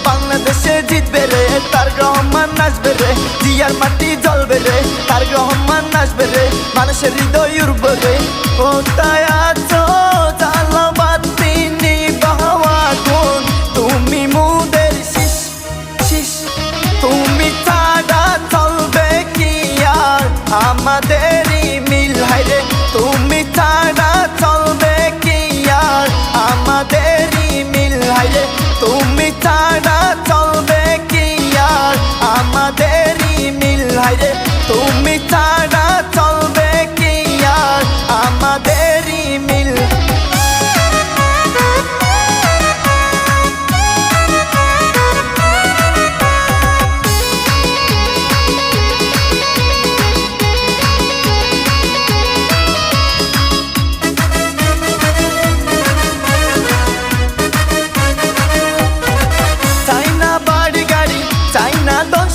বাংলাদেশে জিতবে রে, তারেক রহমান আসবে রে, জিয়ার মাটি জ্বলবে রে, তারেক রহমান আসবে রে, মানুষের হৃদয় উড়বে রে। কোথায় আছো জালাবাতি নিভাওয়া গুণ, তুমি মুদের শিশ শিশ, তুমি ছাড়া চলবে কি আর আমাদেরই মিল, হায়রে তুমি ছাড়া চলবে কি আর আমাদেরই মিল, হায়রে তুমি ছাড়া চলবে কি আর আমাদেরই মিল, হায়রে তুমি ছাড়া চলবে কি আর আমাদেরই মিল।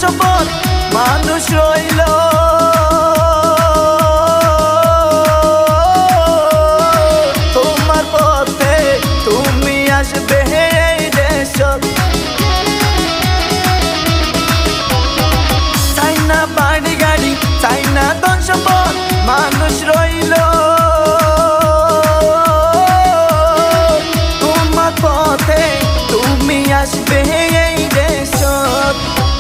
সম্পদ মানুষ রইল তোমার পথে, তুমি আসবে এই দেশ, চাই না বাড়ি গাড়ি, চাই না ধন সম্পদ, মানুষ রইল তোমার পথে, তুমি আসবে এই দেশ।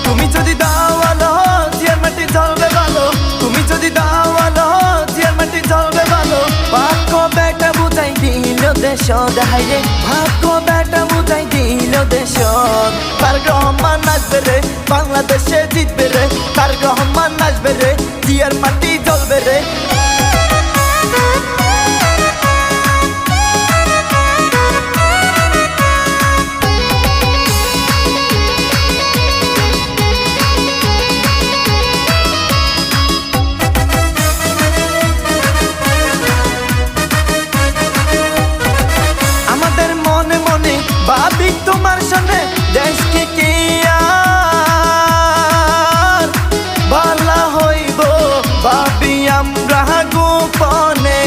তুমি যদি দাওয়ালো জিয়ার মাটি জ্বলবে ভালো, তুমি যদি দাওয়ালো জিয়ার মাটি জ্বলবে ভালো, ভাগ্য বেটা বুঝাই দিল দেশ, হায়রে ভাগ্য বেটা বুঝাই দিল দেশ। তারেক রহমান আসবে রে, বাংলাদেশে জিতবে রে, তারেক রহমান আসবে রে, জিয়ার মাটি জ্বলবে রে। ভাবি তোমার সামনে দেশকে কি আর ভালো হইব, ভাবি আমরা গোপনে,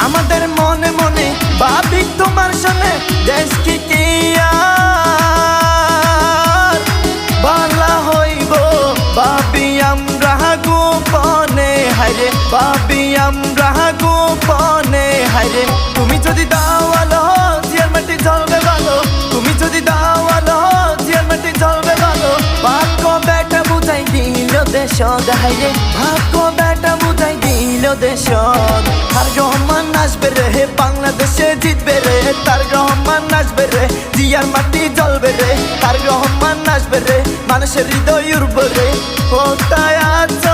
আমাদের মনে মনে ভাবি তোমার সামনে দেশকে কি আর ভালো হইব, ভাবি আমরা গোপনে, হায়রে ভাবি আমরা গোপনে, হায়রে তুমি যদি দাওয়ালো জিয়ার মাটি জ্বলবে ভালো, তুমি যদি দাওয়ালো জিয়ার মাটি জ্বলবে ভালো, ভাগ্য বেটা বুঝাই দিল দেশ, হায়রে ভাগ্য বেটা বুঝাই দিল দেশ। তারেক রহমান আসবে রে, বাংলাদেশে জিতবে রে, তারেক রহমান আসবে রে, জিয়ার মাটি জ্বলবে রে, তারেক রহমান আসবে রে, মানুষের হৃদয় উড়বে রে। কোথায় আছো